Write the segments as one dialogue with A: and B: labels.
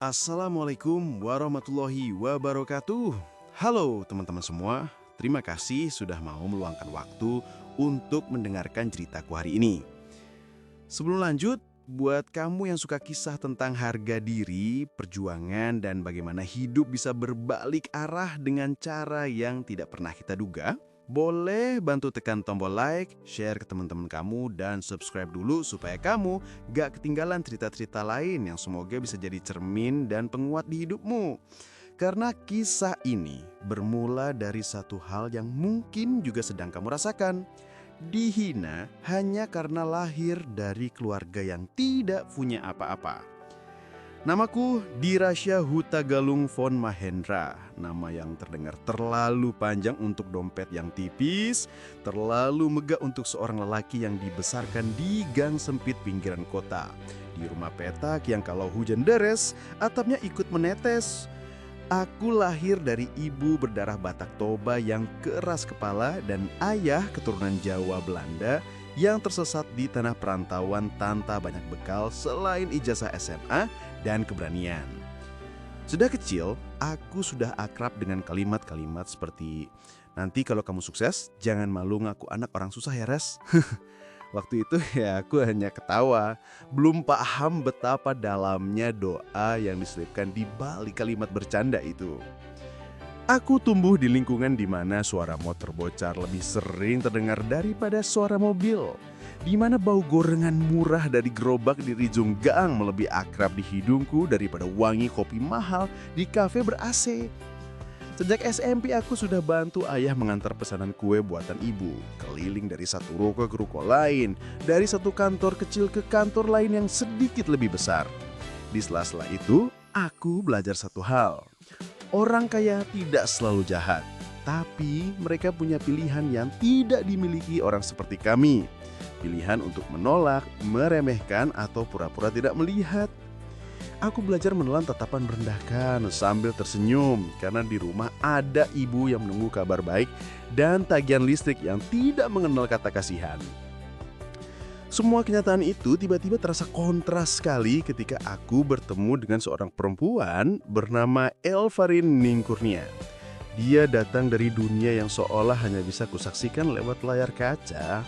A: Assalamualaikum warahmatullahi wabarakatuh. Halo teman-teman semua, terima kasih sudah mau meluangkan waktu untuk mendengarkan ceritaku hari ini. Sebelum lanjut, buat kamu yang suka kisah tentang harga diri, perjuangan, dan bagaimana hidup bisa berbalik arah dengan cara yang tidak pernah kita duga, boleh bantu tekan tombol like, share ke teman-teman kamu, dan subscribe dulu supaya kamu gak ketinggalan cerita-cerita lain yang semoga bisa jadi cermin dan penguat di hidupmu. Karena kisah ini bermula dari satu hal yang mungkin juga sedang kamu rasakan. Dihina hanya karena lahir dari keluarga yang tidak punya apa-apa. Namaku Dirasya Hutagalung von Mahendra. Nama yang terdengar terlalu panjang untuk dompet yang tipis, terlalu megah untuk seorang lelaki yang dibesarkan di gang sempit pinggiran kota. Di rumah petak yang kalau hujan deres, atapnya ikut menetes. Aku lahir dari ibu berdarah Batak Toba yang keras kepala dan ayah keturunan Jawa Belanda yang tersesat di tanah perantauan tanpa banyak bekal selain ijazah SMA dan keberanian. Sudah kecil, aku sudah akrab dengan kalimat-kalimat seperti, "Nanti kalau kamu sukses, jangan malu ngaku anak orang susah ya, Res." Waktu itu ya aku hanya ketawa, belum paham betapa dalamnya doa yang diselipkan di balik kalimat bercanda itu. Aku tumbuh di lingkungan di mana suara motor bocor lebih sering terdengar daripada suara mobil, di mana bau gorengan murah dari gerobak di ujung gang lebih akrab di hidungku daripada wangi kopi mahal di kafe ber-AC. Sejak SMP aku sudah bantu ayah mengantar pesanan kue buatan ibu, keliling dari satu ruko ke ruko lain, dari satu kantor kecil ke kantor lain yang sedikit lebih besar. Di sela-sela itu, aku belajar satu hal. Orang kaya tidak selalu jahat, tapi mereka punya pilihan yang tidak dimiliki orang seperti kami. Pilihan untuk menolak, meremehkan, atau pura-pura tidak melihat. Aku belajar menelan tatapan merendahkan sambil tersenyum karena di rumah ada ibu yang menunggu kabar baik dan tagihan listrik yang tidak mengenal kata kasihan. Semua kenyataan itu tiba-tiba terasa kontras sekali ketika aku bertemu dengan seorang perempuan bernama Elvarin Ningkurnia. Dia datang dari dunia yang seolah hanya bisa kusaksikan lewat layar kaca.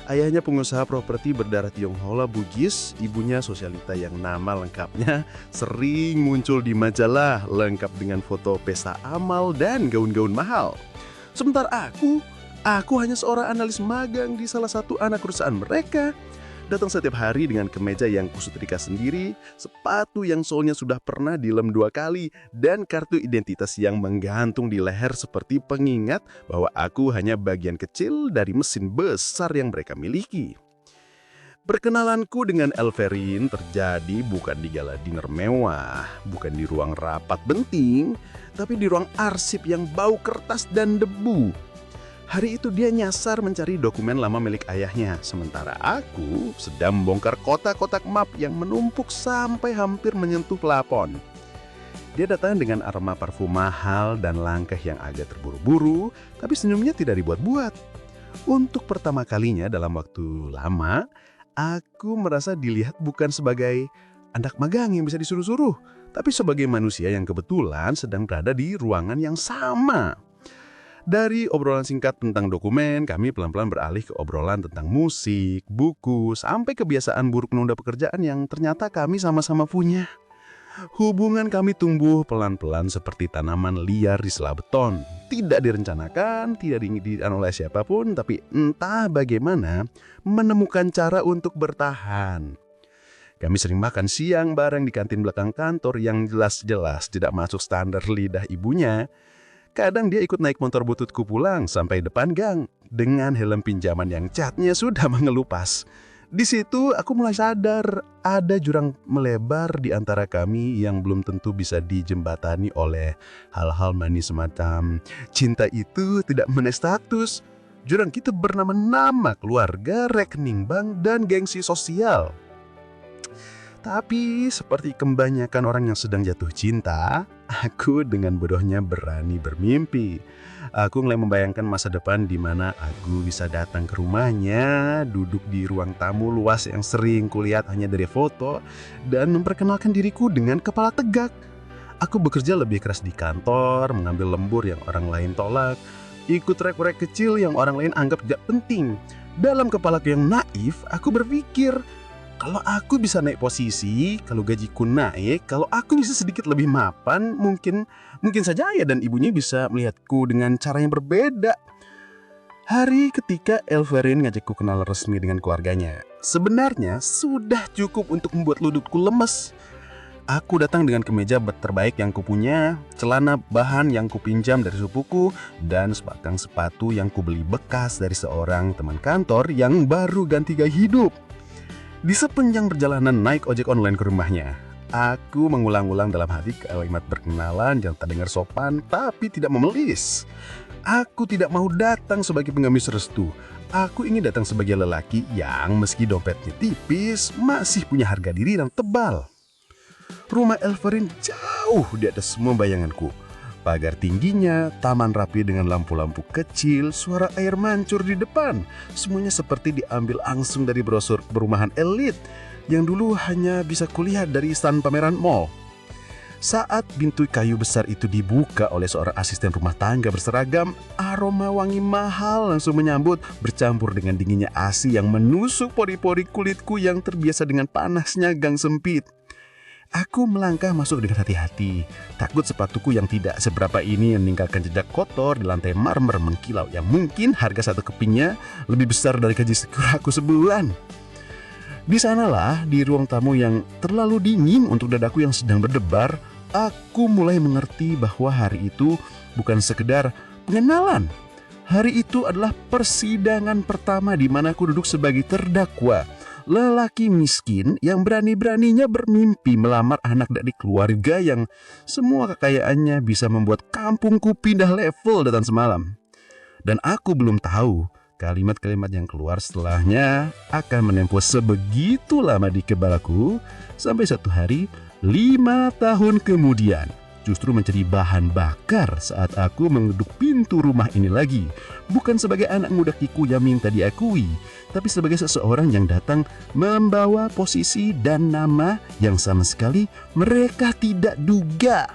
A: Ayahnya pengusaha properti berdarah Tionghoa Bugis, ibunya sosialita yang nama lengkapnya sering muncul di majalah lengkap dengan foto pesta amal dan gaun-gaun mahal. Sementara aku hanya seorang analis magang di salah satu anak perusahaan mereka. Datang setiap hari dengan kemeja yang kusetrika sendiri, sepatu yang solnya sudah pernah dilem 2 kali, dan kartu identitas yang menggantung di leher seperti pengingat bahwa aku hanya bagian kecil dari mesin besar yang mereka miliki. Perkenalanku dengan Elvarin terjadi bukan di gala dinner mewah, bukan di ruang rapat penting, tapi di ruang arsip yang bau kertas dan debu. Hari itu dia nyasar mencari dokumen lama milik ayahnya, sementara aku sedang membongkar kotak-kotak map yang menumpuk sampai hampir menyentuh plafon. Dia datang dengan aroma parfum mahal dan langkah yang agak terburu-buru, tapi senyumnya tidak dibuat-buat. Untuk pertama kalinya dalam waktu lama, aku merasa dilihat bukan sebagai anak magang yang bisa disuruh-suruh, tapi sebagai manusia yang kebetulan sedang berada di ruangan yang sama. Dari obrolan singkat tentang dokumen, kami pelan-pelan beralih ke obrolan tentang musik, buku, sampai kebiasaan buruk menunda pekerjaan yang ternyata kami sama-sama punya. Hubungan kami tumbuh pelan-pelan seperti tanaman liar di sela beton. Tidak direncanakan, tidak diinginkan oleh siapapun, tapi entah bagaimana menemukan cara untuk bertahan. Kami sering makan siang bareng di kantin belakang kantor yang jelas-jelas tidak masuk standar lidah ibunya. Kadang dia ikut naik motor bututku pulang sampai depan gang dengan helm pinjaman yang catnya sudah mengelupas. Di situ aku mulai sadar ada jurang melebar di antara kami yang belum tentu bisa dijembatani oleh hal-hal manis semacam cinta itu tidak menaik status. Jurang kita bernama nama keluarga, rekening bank, dan gengsi sosial. Tapi seperti kebanyakan orang yang sedang jatuh cinta, Aku dengan bodohnya berani bermimpi. Aku mulai membayangkan masa depan di mana aku bisa datang ke rumahnya, duduk di ruang tamu luas yang sering kulihat hanya dari foto, dan memperkenalkan diriku dengan kepala tegak. Aku bekerja lebih keras di kantor, mengambil lembur yang orang lain tolak, ikut proyek-proyek kecil yang orang lain anggap tidak penting. Dalam kepalaku yang naif, aku berpikir, kalau aku bisa naik posisi, kalau gajiku naik, kalau aku bisa sedikit lebih mapan, mungkin saja ayah dan ibunya bisa melihatku dengan cara yang berbeda. Hari ketika Elverin ngajakku kenal resmi dengan keluarganya, sebenarnya sudah cukup untuk membuat lututku lemes. Aku datang dengan kemeja terbaik yang kupunya, celana bahan yang kupinjam dari sepupuku, dan sepasang sepatu yang kubeli bekas dari seorang teman kantor yang baru ganti gaya hidup. Di sepanjang perjalanan naik ojek online ke rumahnya, aku mengulang-ulang dalam hati kalimat perkenalan yang terdengar sopan tapi tidak memelis. Aku tidak mau datang sebagai pengemis restu. Aku ingin datang sebagai lelaki yang meski dompetnya tipis, masih punya harga diri yang tebal. Rumah Elverin jauh di atas semua bayanganku. Pagar tingginya, taman rapi dengan lampu-lampu kecil, suara air mancur di depan. Semuanya seperti diambil langsung dari brosur perumahan elit yang dulu hanya bisa kulihat dari stand pameran mall. Saat pintu kayu besar itu dibuka oleh seorang asisten rumah tangga berseragam, aroma wangi mahal langsung menyambut bercampur dengan dinginnya AC yang menusuk pori-pori kulitku yang terbiasa dengan panasnya gang sempit. Aku melangkah masuk dengan hati-hati, takut sepatuku yang tidak seberapa ini meninggalkan jejak kotor di lantai marmer mengkilau yang mungkin harga satu kepingnya lebih besar dari gaji syukur aku sebulan. Di sanalah, di ruang tamu yang terlalu dingin untuk dadaku yang sedang berdebar, aku mulai mengerti bahwa hari itu bukan sekedar pengenalan. Hari itu adalah persidangan pertama di mana aku duduk sebagai terdakwa. Lelaki miskin yang berani-beraninya bermimpi melamar anak dari keluarga yang semua kekayaannya bisa membuat kampungku pindah level datang semalam. Dan aku belum tahu kalimat-kalimat yang keluar setelahnya akan menempuh sebegitu lama di kepalaku sampai satu hari 5 tahun kemudian justru menjadi bahan bakar saat aku mengetuk pintu rumah ini lagi. Bukan sebagai anak muda Kiku yang minta diakui, tapi sebagai seseorang yang datang membawa posisi dan nama yang sama sekali mereka tidak duga.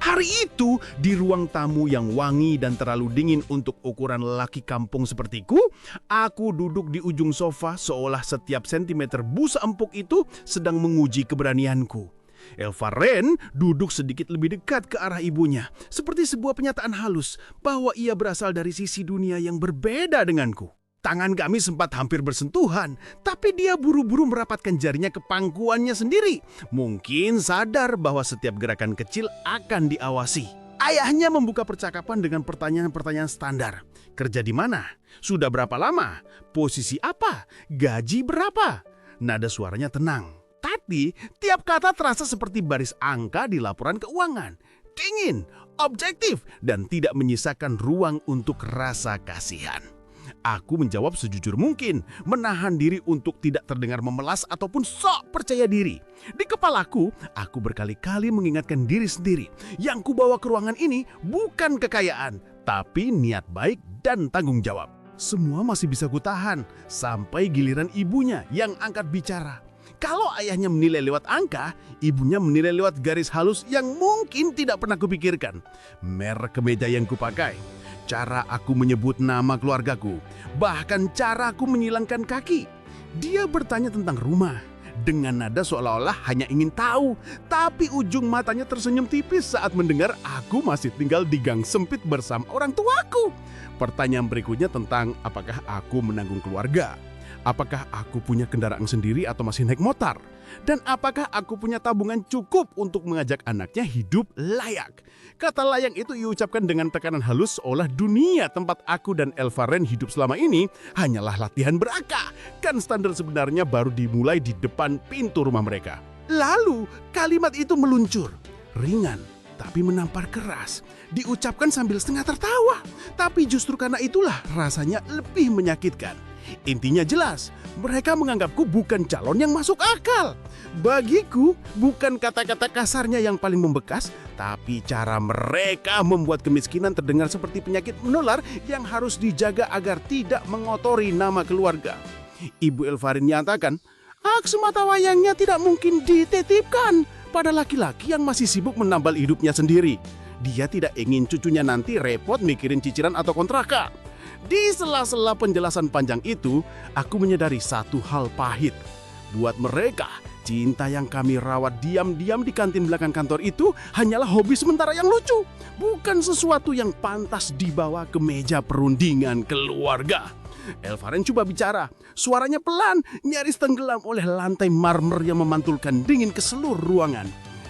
B: Hari itu, di ruang tamu yang wangi dan terlalu dingin untuk ukuran lelaki kampung sepertiku, aku duduk di ujung sofa seolah setiap sentimeter busa empuk itu sedang menguji keberanianku. Elverin duduk sedikit lebih dekat ke arah ibunya, seperti sebuah penyataan halus bahwa ia berasal dari sisi dunia yang berbeda denganku. Tangan kami sempat hampir bersentuhan, tapi dia buru-buru merapatkan jarinya ke pangkuannya sendiri. Mungkin sadar bahwa setiap gerakan kecil akan diawasi. Ayahnya membuka percakapan dengan pertanyaan-pertanyaan standar. Kerja di mana? Sudah berapa lama? Posisi apa? Gaji berapa? Nada suaranya tenang. Tapi tiap kata terasa seperti baris angka di laporan keuangan. Dingin, objektif, dan tidak menyisakan ruang untuk rasa kasihan. Aku menjawab sejujur mungkin, menahan diri untuk tidak terdengar memelas ataupun sok percaya diri. Di kepalaku, aku berkali-kali mengingatkan diri sendiri. Yang kubawa ke ruangan ini bukan kekayaan, tapi niat baik dan tanggung jawab. Semua masih bisa kutahan, sampai giliran ibunya yang angkat bicara. Kalau ayahnya menilai lewat angka, ibunya menilai lewat garis halus yang mungkin tidak pernah kupikirkan. Merek kemeja yang kupakai, cara aku menyebut nama keluargaku, bahkan cara aku menyilangkan kaki. Dia bertanya tentang rumah dengan nada seolah-olah hanya ingin tahu, tapi ujung matanya tersenyum tipis saat mendengar aku masih tinggal di gang sempit bersama orang tuaku. Pertanyaan berikutnya tentang apakah aku menanggung keluarga. Apakah aku punya kendaraan sendiri atau masih naik motor? Dan apakah aku punya tabungan cukup untuk mengajak anaknya hidup layak? Kata layak itu diucapkan dengan tekanan halus seolah dunia tempat aku dan Elverin hidup selama ini hanyalah latihan berakah. Kan standar sebenarnya baru dimulai di depan pintu rumah mereka. Lalu kalimat itu meluncur, ringan tapi menampar keras. Diucapkan sambil setengah tertawa. Tapi justru karena itulah rasanya lebih menyakitkan. Intinya jelas, mereka menganggapku bukan calon yang masuk akal. Bagiku, bukan kata-kata kasarnya yang paling membekas, tapi cara mereka membuat kemiskinan terdengar seperti penyakit menular yang harus dijaga agar tidak mengotori nama keluarga. Ibu Elvarin nyatakan, hak semata wayangnya tidak mungkin dititipkan pada laki-laki yang masih sibuk menambal hidupnya sendiri. Dia tidak ingin cucunya nanti repot mikirin cicilan atau kontrakan. Di sela-sela penjelasan panjang itu, aku menyadari satu hal pahit. Buat mereka, cinta yang kami rawat diam-diam di kantin belakang kantor itu hanyalah hobi sementara yang lucu, bukan sesuatu yang pantas dibawa ke meja perundingan keluarga. Elvarin coba bicara, suaranya pelan, nyaris tenggelam oleh lantai marmer yang memantulkan dingin ke seluruh ruangan.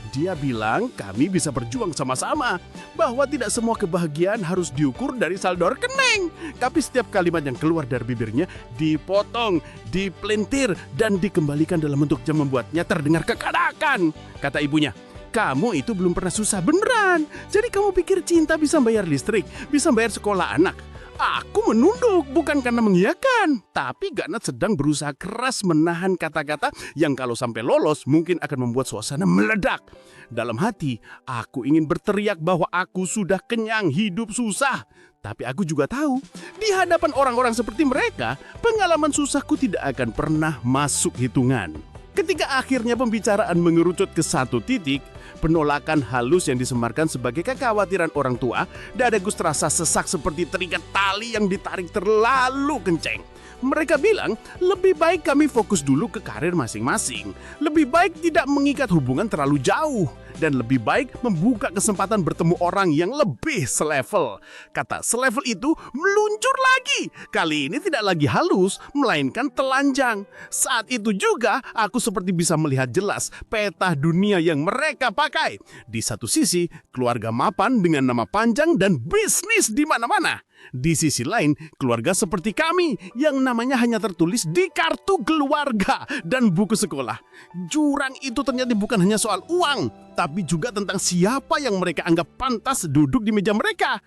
B: Dia bilang kami bisa berjuang sama-sama, bahwa tidak semua kebahagiaan harus diukur dari saldo rekening. Tapi setiap kalimat yang keluar dari bibirnya dipotong, dipelintir, dan dikembalikan dalam bentuk yang membuatnya terdengar kekanakan. Kata ibunya, kamu itu belum pernah susah beneran. Jadi kamu pikir cinta bisa bayar listrik, bisa bayar sekolah anak? Aku menunduk bukan karena mengiyakan, tapi karena sedang berusaha keras menahan kata-kata yang kalau sampai lolos mungkin akan membuat suasana meledak. Dalam hati, aku ingin berteriak bahwa aku sudah kenyang hidup susah. Tapi aku juga tahu, di hadapan orang-orang seperti mereka, pengalaman susahku tidak akan pernah masuk hitungan. Ketika akhirnya pembicaraan mengerucut ke satu titik, penolakan halus yang disemarkan sebagai kekhawatiran orang tua, dadaku terasa sesak seperti terikat tali yang ditarik terlalu kenceng. Mereka bilang, lebih baik kami fokus dulu ke karir masing-masing. Lebih baik tidak mengikat hubungan terlalu jauh. Dan lebih baik membuka kesempatan bertemu orang yang lebih selevel. Kata selevel itu meluncur lagi. Kali ini tidak lagi halus, melainkan telanjang. Saat itu juga aku seperti bisa melihat jelas peta dunia yang mereka pakai. Di satu sisi, keluarga mapan dengan nama panjang dan bisnis di mana-mana. Di sisi lain, keluarga seperti kami yang namanya hanya tertulis di kartu keluarga dan buku sekolah. Jurang itu ternyata bukan hanya soal uang, tapi juga tentang siapa yang mereka anggap pantas duduk di meja mereka.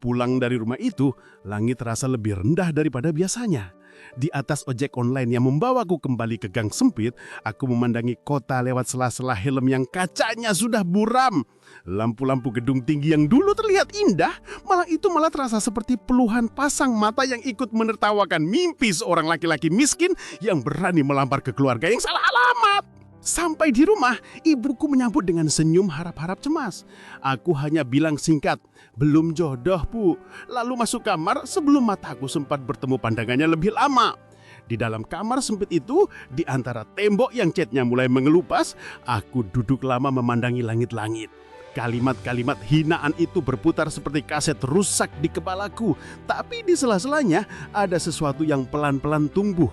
B: Pulang dari rumah itu, langit terasa lebih rendah daripada biasanya. Di atas ojek online yang membawaku kembali ke gang sempit, aku memandangi kota lewat sela-sela helm yang kacanya sudah buram. Lampu-lampu gedung tinggi yang dulu terlihat indah, malah terasa seperti puluhan pasang mata yang ikut menertawakan mimpi seorang laki-laki miskin yang berani melempar ke keluarga yang salah alamat. Sampai di rumah, ibuku menyambut dengan senyum harap-harap cemas. Aku hanya bilang singkat, belum jodoh Bu. Lalu masuk kamar sebelum mataku sempat bertemu pandangannya lebih lama. Di dalam kamar sempit itu, di antara tembok yang catnya mulai mengelupas, aku duduk lama memandangi langit-langit. Kalimat-kalimat hinaan itu berputar seperti kaset rusak di kepalaku. Tapi di sela-selanya ada sesuatu yang pelan-pelan tumbuh.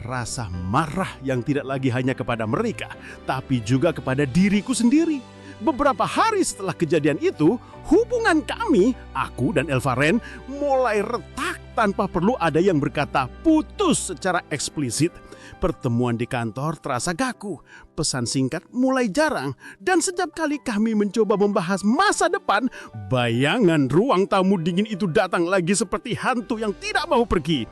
B: Rasa marah yang tidak lagi hanya kepada mereka, tapi juga kepada diriku sendiri. Beberapa hari setelah kejadian itu, hubungan kami, aku dan Elvarin, mulai retak tanpa perlu ada yang berkata putus secara eksplisit. Pertemuan di kantor terasa kaku, pesan singkat mulai jarang, dan setiap kali kami mencoba membahas masa depan, bayangan ruang tamu dingin itu datang lagi seperti hantu yang tidak mau pergi.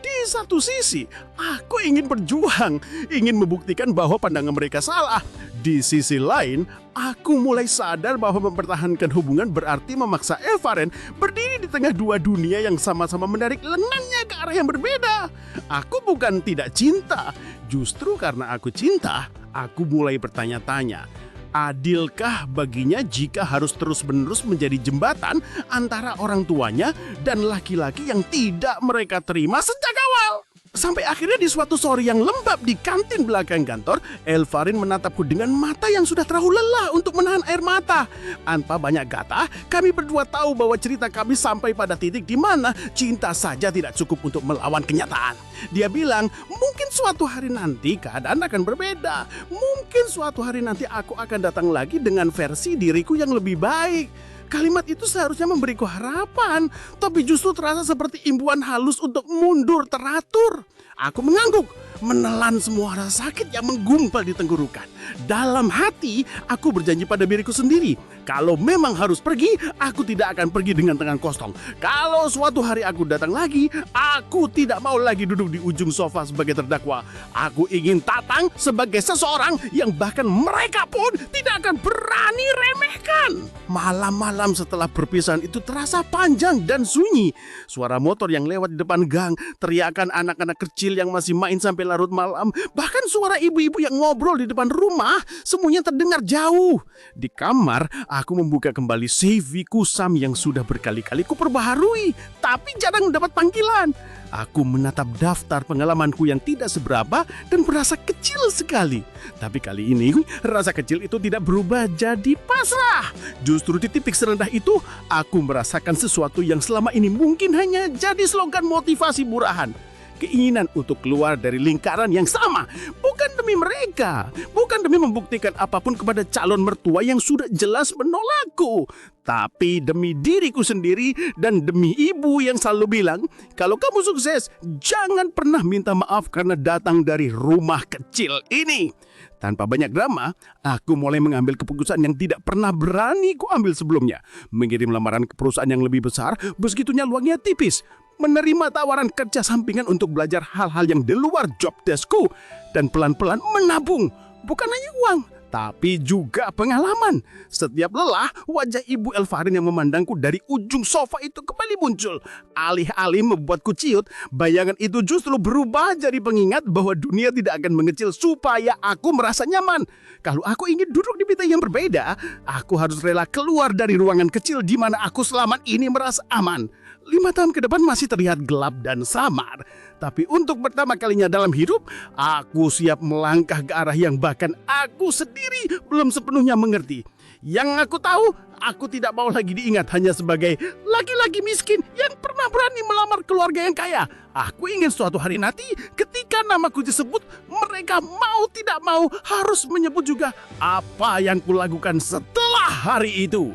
B: Di satu sisi, aku ingin berjuang, ingin membuktikan bahwa pandangan mereka salah. Di sisi lain, aku mulai sadar bahwa mempertahankan hubungan berarti memaksa Elvarin berdiri di tengah dua dunia yang sama-sama menarik lengannya ke arah yang berbeda. Aku bukan tidak cinta, justru karena aku cinta, aku mulai bertanya-tanya. Adilkah baginya jika harus terus-menerus menjadi jembatan antara orang tuanya dan laki-laki yang tidak mereka terima sejak awal? Sampai akhirnya di suatu sore yang lembab di kantin belakang kantor, Elvarin menatapku dengan mata yang sudah terlalu lelah untuk menahan air mata. Tanpa banyak kata, kami berdua tahu bahwa cerita kami sampai pada titik di mana cinta saja tidak cukup untuk melawan kenyataan. Dia bilang, mungkin suatu hari nanti keadaan akan berbeda. Mungkin suatu hari nanti aku akan datang lagi dengan versi diriku yang lebih baik. Kalimat itu seharusnya memberiku harapan, tapi justru terasa seperti imbuhan halus untuk mundur teratur. Aku mengangguk. menelan semua rasa sakit yang menggumpal di tenggorokan. Dalam hati, aku berjanji pada diriku sendiri, kalau memang harus pergi, aku tidak akan pergi dengan tangan kosong. Kalau suatu hari aku datang lagi, aku tidak mau lagi duduk di ujung sofa sebagai terdakwa. Aku ingin datang sebagai seseorang yang bahkan mereka pun tidak akan berani remehkan. Malam-malam setelah perpisahan itu terasa panjang dan sunyi. Suara motor yang lewat di depan gang, teriakan anak-anak kecil yang masih main sampai larut malam, bahkan suara ibu-ibu yang ngobrol di depan rumah, semuanya terdengar jauh. Di kamar, aku membuka kembali CV Kusam yang sudah berkali-kali kuperbaharui, tapi jarang mendapat panggilan. Aku menatap daftar pengalamanku yang tidak seberapa dan merasa kecil sekali. Tapi kali ini, rasa kecil itu tidak berubah jadi pasrah. Justru di titik serendah itu, aku merasakan sesuatu yang selama ini mungkin hanya jadi slogan motivasi murahan. Keinginan untuk keluar dari lingkaran yang sama, bukan demi mereka, bukan demi membuktikan apapun kepada calon mertua yang sudah jelas menolakku, tapi demi diriku sendiri dan demi ibu yang selalu bilang, kalau kamu sukses, jangan pernah minta maaf karena datang dari rumah kecil ini. Tanpa banyak drama, aku mulai mengambil keputusan yang tidak pernah berani kuambil sebelumnya. Mengirim lamaran ke perusahaan yang lebih besar, meskipun peluangnya tipis. Menerima tawaran kerja sampingan untuk belajar hal-hal yang di luar job deskku. Dan pelan-pelan menabung. Bukan hanya uang, tapi juga pengalaman. Setiap lelah, wajah Ibu Elvarin yang memandangku dari ujung sofa itu kembali muncul. Alih-alih membuatku ciut, bayangan itu justru berubah jadi pengingat bahwa dunia tidak akan mengecil supaya aku merasa nyaman. Kalau aku ingin duduk di bidang yang berbeda, aku harus rela keluar dari ruangan kecil di mana aku selama ini merasa aman. 5 tahun ke depan masih terlihat gelap dan samar. Tapi untuk pertama kalinya dalam hidup, aku siap melangkah ke arah yang bahkan aku sendiri belum sepenuhnya mengerti. Yang aku tahu, aku tidak mau lagi diingat hanya sebagai laki-laki miskin yang pernah berani melamar keluarga yang kaya. Aku ingin suatu hari nanti ketika namaku disebut, mereka mau tidak mau harus menyebut juga apa yang kulakukan setelah hari itu.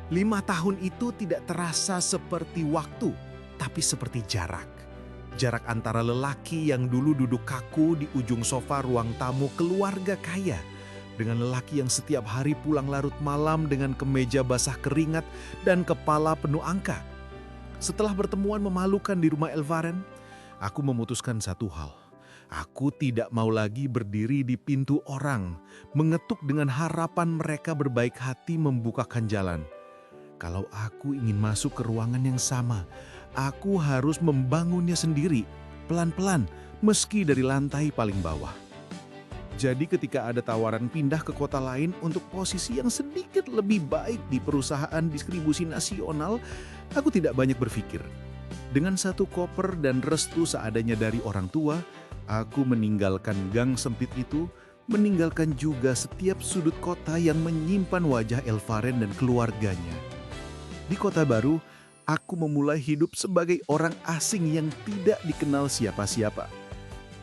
C: 5 tahun itu tidak terasa seperti waktu, tapi seperti jarak. Jarak antara lelaki yang dulu duduk kaku di ujung sofa ruang tamu keluarga kaya, dengan lelaki yang setiap hari pulang larut malam dengan kemeja basah keringat dan kepala penuh angka. Setelah pertemuan memalukan di rumah Elvarin, aku memutuskan satu hal. Aku tidak mau lagi berdiri di pintu orang, mengetuk dengan harapan mereka berbaik hati membukakan jalan. Kalau aku ingin masuk ke ruangan yang sama, aku harus membangunnya sendiri, pelan-pelan, meski dari lantai paling bawah. Jadi ketika ada tawaran pindah ke kota lain untuk posisi yang sedikit lebih baik di perusahaan distribusi nasional, aku tidak banyak berpikir. Dengan satu koper dan restu seadanya dari orang tua, aku meninggalkan gang sempit itu, meninggalkan juga setiap sudut kota yang menyimpan wajah Elvarin dan keluarganya. Di kota baru, aku memulai hidup sebagai orang asing yang tidak dikenal siapa-siapa.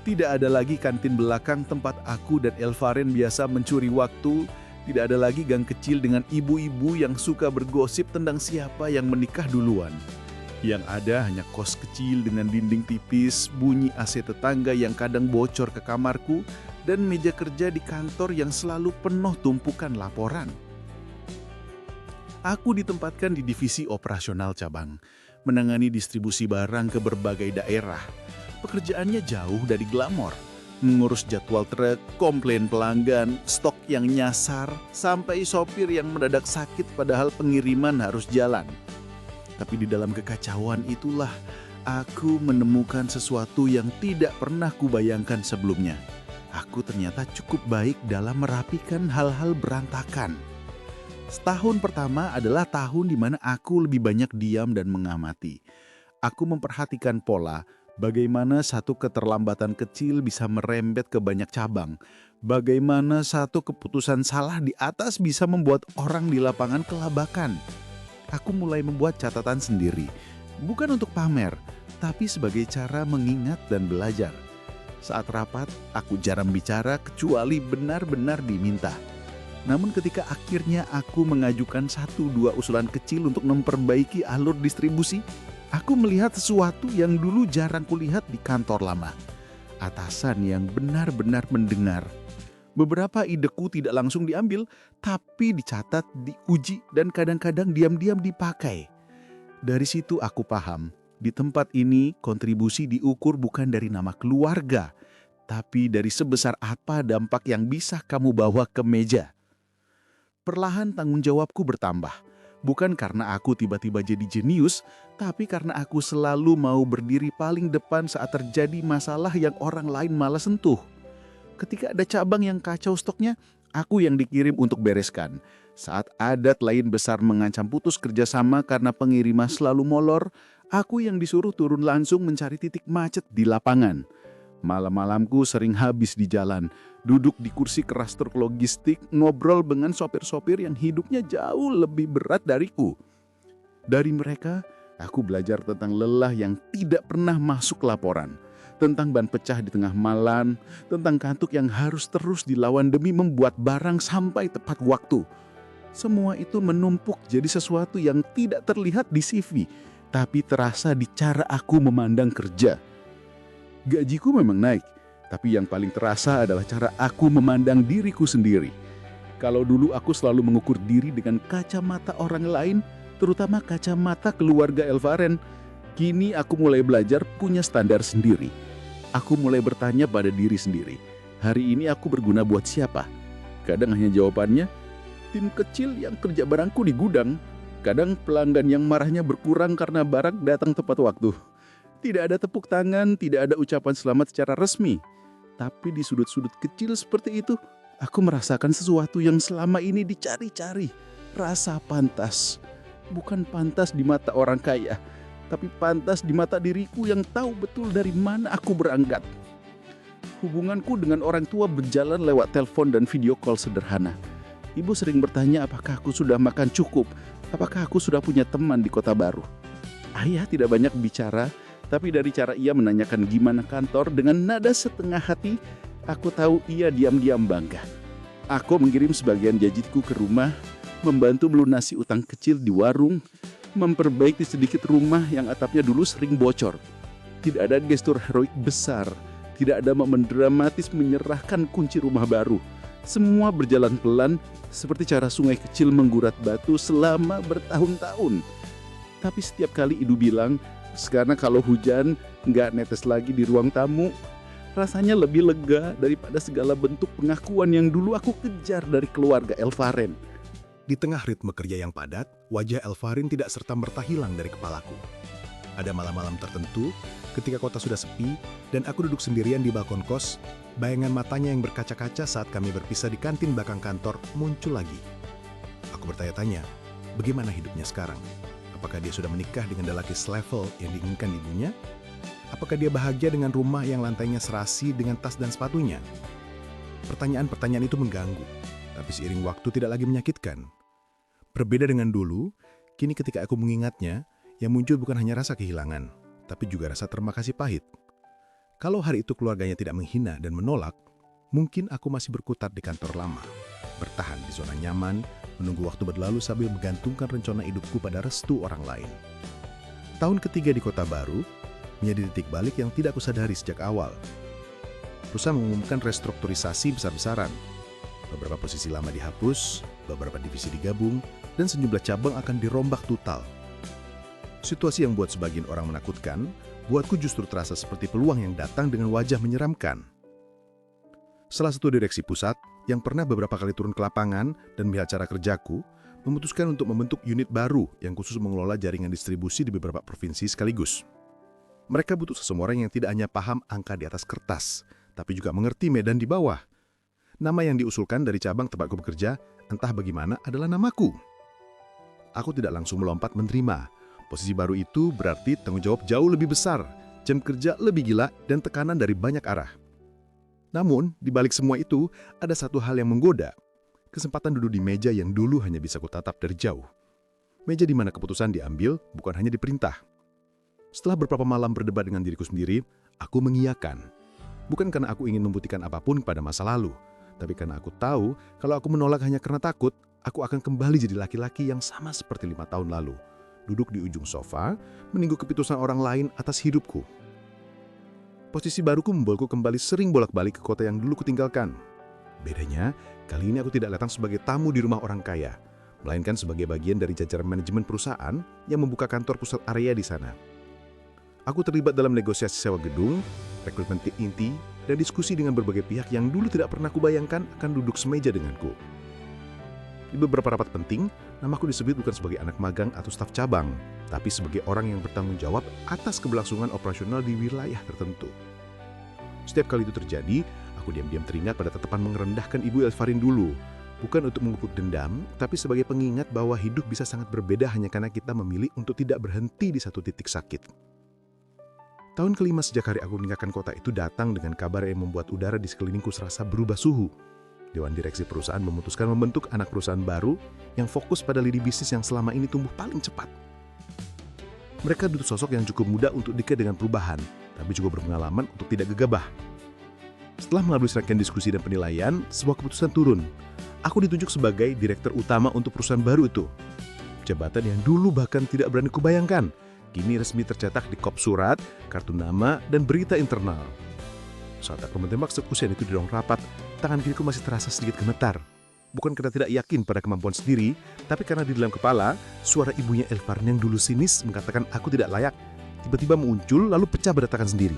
C: Tidak ada lagi kantin belakang tempat aku dan Elvarin biasa mencuri waktu. Tidak ada lagi gang kecil dengan ibu-ibu yang suka bergosip tentang siapa yang menikah duluan. Yang ada hanya kos kecil dengan dinding tipis, bunyi AC tetangga yang kadang bocor ke kamarku, dan meja kerja di kantor yang selalu penuh tumpukan laporan. Aku ditempatkan di divisi operasional cabang, menangani distribusi barang ke berbagai daerah. Pekerjaannya jauh dari glamor, mengurus jadwal truk, komplain pelanggan, stok yang nyasar, sampai sopir yang mendadak sakit padahal pengiriman harus jalan. Tapi di dalam kekacauan itulah aku menemukan sesuatu yang tidak pernah kubayangkan sebelumnya. Aku ternyata cukup baik dalam merapikan hal-hal berantakan. Setahun pertama adalah tahun di mana aku lebih banyak diam dan mengamati. Aku memperhatikan pola, bagaimana satu keterlambatan kecil bisa merembet ke banyak cabang. Bagaimana satu keputusan salah di atas bisa membuat orang di lapangan kelabakan. Aku mulai membuat catatan sendiri, bukan untuk pamer, tapi sebagai cara mengingat dan belajar. Saat rapat, aku jarang bicara kecuali benar-benar diminta. Namun ketika akhirnya aku mengajukan 1-2 usulan kecil untuk memperbaiki alur distribusi, aku melihat sesuatu yang dulu jarang kulihat di kantor lama.
B: atasan yang benar-benar mendengar. Beberapa ideku tidak langsung diambil, tapi dicatat, diuji, dan kadang-kadang diam-diam dipakai. Dari situ aku paham, di tempat ini kontribusi diukur bukan dari nama keluarga, tapi dari sebesar apa dampak yang bisa kamu bawa ke meja. Perlahan tanggung jawabku bertambah. Bukan karena aku tiba-tiba jadi jenius, tapi karena aku selalu mau berdiri paling depan saat terjadi masalah yang orang lain malah sentuh. Ketika ada cabang yang kacau stoknya, aku yang dikirim untuk bereskan. Saat adat lain besar mengancam putus kerjasama karena pengiriman selalu molor, aku yang disuruh turun langsung mencari titik macet di lapangan. Malam-malamku sering habis di jalan, duduk di kursi keras truk logistik, ngobrol dengan sopir-sopir yang hidupnya jauh lebih berat dariku. Dari mereka, aku belajar tentang lelah yang tidak pernah masuk laporan, tentang ban pecah di tengah malam, tentang kantuk yang harus terus dilawan demi membuat barang sampai tepat waktu. Semua itu menumpuk jadi sesuatu yang tidak terlihat di CV, tapi terasa di cara aku memandang kerja. Gajiku memang naik, tapi yang paling terasa adalah cara aku memandang diriku sendiri. Kalau dulu aku selalu mengukur diri dengan kacamata orang lain, terutama kacamata keluarga Elvaren, kini aku mulai belajar punya standar sendiri. Aku mulai bertanya pada diri sendiri, hari ini aku berguna buat siapa? Kadang hanya jawabannya, tim kecil yang kerja barangku di gudang. Kadang pelanggan yang marahnya berkurang karena barang datang tepat waktu. Tidak ada tepuk tangan, tidak ada ucapan selamat secara resmi. Tapi di sudut-sudut kecil seperti itu, aku merasakan sesuatu yang selama ini dicari-cari. Rasa pantas. Bukan pantas di mata orang kaya, tapi pantas di mata diriku yang tahu betul dari mana aku berangkat. Hubunganku dengan orang tua berjalan lewat telepon dan video call sederhana. Ibu sering bertanya apakah aku sudah makan cukup, apakah aku sudah punya teman di kota baru. Ayah tidak banyak bicara, tapi dari cara ia menanyakan gimana kantor dengan nada setengah hati, aku tahu ia diam-diam bangga. Aku mengirim sebagian jajanku ke rumah, membantu melunasi utang kecil di warung, memperbaiki sedikit rumah yang atapnya dulu sering bocor. Tidak ada gestur heroik besar, tidak ada momen dramatis menyerahkan kunci rumah baru. Semua berjalan pelan, seperti cara sungai kecil menggurat batu selama bertahun-tahun. Tapi setiap kali Idu bilang, sekarang kalau hujan nggak netes lagi di ruang tamu, rasanya lebih lega daripada segala bentuk pengakuan yang dulu aku kejar dari keluarga Elvaren.
C: Di tengah ritme kerja yang padat, wajah Elvarin tidak serta-merta hilang dari kepalaku. Ada malam-malam tertentu, ketika kota sudah sepi, dan aku duduk sendirian di balkon kos, bayangan matanya yang berkaca-kaca saat kami berpisah di kantin belakang kantor muncul lagi. Aku bertanya-tanya, bagaimana hidupnya sekarang? Apakah dia sudah menikah dengan lelaki selevel yang diinginkan ibunya? Apakah dia bahagia dengan rumah yang lantainya serasi dengan tas dan sepatunya? Pertanyaan-pertanyaan itu mengganggu, tapi seiring waktu tidak lagi menyakitkan. Berbeda dengan dulu, kini ketika aku mengingatnya, yang muncul bukan hanya rasa kehilangan, tapi juga rasa terima kasih pahit. Kalau hari itu keluarganya tidak menghina dan menolak, mungkin aku masih berkutat di kantor lama, bertahan di zona nyaman, menunggu waktu berlalu sambil menggantungkan rencana hidupku pada restu orang lain. Tahun ketiga di kota baru, menjadi titik balik yang tidak aku sadari sejak awal. Perusahaan mengumumkan restrukturisasi besar-besaran. Beberapa posisi lama dihapus, beberapa divisi digabung, dan sejumlah cabang akan dirombak total. Situasi yang buat sebagian orang menakutkan, buatku justru terasa seperti peluang yang datang dengan wajah menyeramkan. Salah satu direksi pusat, yang pernah beberapa kali turun ke lapangan dan melihat cara kerjaku, memutuskan untuk membentuk unit baru yang khusus mengelola jaringan distribusi di beberapa provinsi sekaligus. Mereka butuh seseorang yang tidak hanya paham angka di atas kertas, tapi juga mengerti medan di bawah. Nama yang diusulkan dari cabang tempatku bekerja, entah bagaimana, adalah namaku. Aku tidak langsung melompat menerima. Posisi baru itu berarti tanggung jawab jauh lebih besar, jam kerja lebih gila, dan tekanan dari banyak arah. Namun, di balik semua itu, ada satu hal yang menggoda. Kesempatan duduk di meja yang dulu hanya bisa kutatap dari jauh. Meja di mana keputusan diambil bukan hanya diperintah. Setelah beberapa malam berdebat dengan diriku sendiri, aku mengiyakan. Bukan karena aku ingin membuktikan apapun pada masa lalu, tapi karena aku tahu kalau aku menolak hanya karena takut, aku akan kembali jadi laki-laki yang sama seperti 5 tahun lalu. Duduk di ujung sofa, menunggu keputusan orang lain atas hidupku.
B: Posisi baruku membawaku kembali sering bolak-balik ke kota yang dulu kutinggalkan. Bedanya, kali ini aku tidak datang sebagai tamu di rumah orang kaya, melainkan sebagai bagian dari jajaran manajemen perusahaan yang membuka kantor pusat area di sana. Aku terlibat dalam negosiasi sewa gedung, rekrutmen tim inti, dan diskusi dengan berbagai pihak yang dulu tidak pernah kubayangkan akan duduk semeja denganku. Di beberapa rapat penting, namaku disebut bukan sebagai anak magang atau staf cabang, tapi sebagai orang yang bertanggung jawab atas keberlangsungan operasional di wilayah tertentu. Setiap kali itu terjadi, aku diam-diam teringat pada tatapan mengerendahkan Ibu Elvarin dulu, bukan untuk memupuk dendam, tapi sebagai pengingat bahwa hidup bisa sangat berbeda hanya karena kita memilih untuk tidak berhenti di satu titik sakit. Tahun kelima sejak hari aku meninggalkan kota itu datang dengan kabar yang membuat udara di sekelilingku serasa berubah suhu. Dewan direksi perusahaan memutuskan membentuk anak perusahaan baru yang fokus pada lini bisnis yang selama ini tumbuh paling cepat. Mereka butuh sosok yang cukup muda untuk dekat dengan perubahan, tapi juga berpengalaman untuk tidak gegabah. Setelah melalui serangkaian diskusi dan penilaian, sebuah keputusan turun. Aku ditunjuk sebagai direktur utama untuk perusahaan baru itu. Jabatan yang dulu bahkan tidak berani kubayangkan, kini resmi tercetak di kop surat, kartu nama, dan berita internal. Saat aku menembak sekusen itu di ruang rapat, tangan kiriku masih terasa sedikit gemetar. Bukan karena tidak yakin pada kemampuan sendiri, tapi karena di dalam kepala, suara ibunya Elvarin yang dulu sinis mengatakan aku tidak layak, tiba-tiba muncul lalu pecah berdatangan sendiri.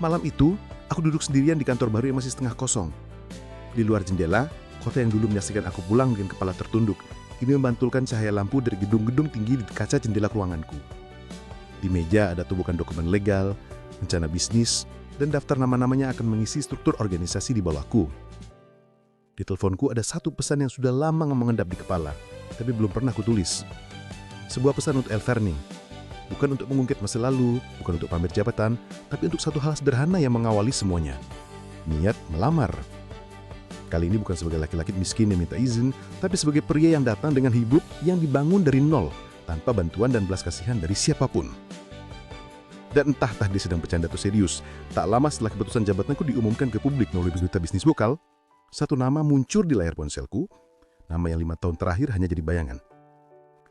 B: Malam itu, aku duduk sendirian di kantor baru yang masih setengah kosong. Di luar jendela, kota yang dulu menyaksikan aku pulang dengan kepala tertunduk, kini membantulkan cahaya lampu dari gedung-gedung tinggi di kaca jendela ruanganku. Di meja ada tumpukan dokumen legal, rencana bisnis, dan daftar nama-namanya akan mengisi struktur organisasi di bawahku. Di teleponku ada satu pesan yang sudah lama mengendap di kepala, tapi belum pernah kutulis. Sebuah pesan untuk Elvarin, bukan untuk mengungkit masa lalu, bukan untuk pamer jabatan, tapi untuk satu hal sederhana yang mengawali semuanya. Niat melamar. Kali ini bukan sebagai laki-laki miskin yang minta izin, tapi sebagai pria yang datang dengan hidup yang dibangun dari nol, tanpa bantuan dan belas kasihan dari siapapun. Dan entah dia sedang bercanda atau serius, tak lama setelah keputusan jabatanku diumumkan ke publik melalui berita bisnis lokal, satu nama muncul di layar ponselku, nama yang 5 tahun terakhir hanya jadi bayangan.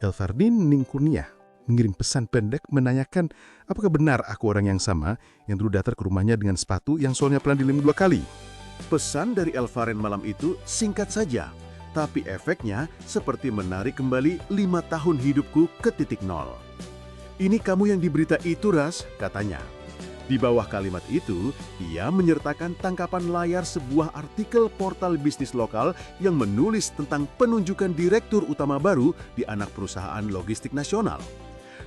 B: Elvarin Ningkurniah mengirim pesan pendek menanyakan apakah benar aku orang yang sama yang dulu datang ke rumahnya dengan sepatu yang soalnya pernah dilem 2 kali.
A: Pesan dari Elvarin malam itu singkat saja, tapi efeknya seperti menarik kembali 5 tahun hidupku ke titik nol. "Ini kamu yang di berita itu, Ras," katanya. Di bawah kalimat itu, ia menyertakan tangkapan layar sebuah artikel portal bisnis lokal yang menulis tentang penunjukan direktur utama baru di anak perusahaan logistik nasional.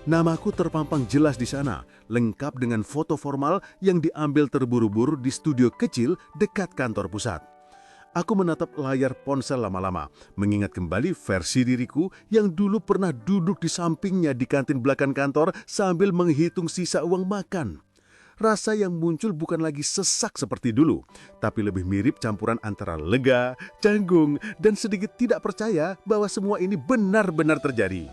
A: Namaku terpampang jelas di sana, lengkap dengan foto formal yang diambil terburu-buru di studio kecil dekat kantor pusat. Aku menatap layar ponsel lama-lama, mengingat kembali versi diriku yang dulu pernah duduk di sampingnya di kantin belakang kantor sambil menghitung sisa uang makan. Rasa yang muncul bukan lagi sesak seperti dulu, tapi lebih mirip campuran antara lega, canggung, dan sedikit tidak percaya bahwa semua ini benar-benar terjadi.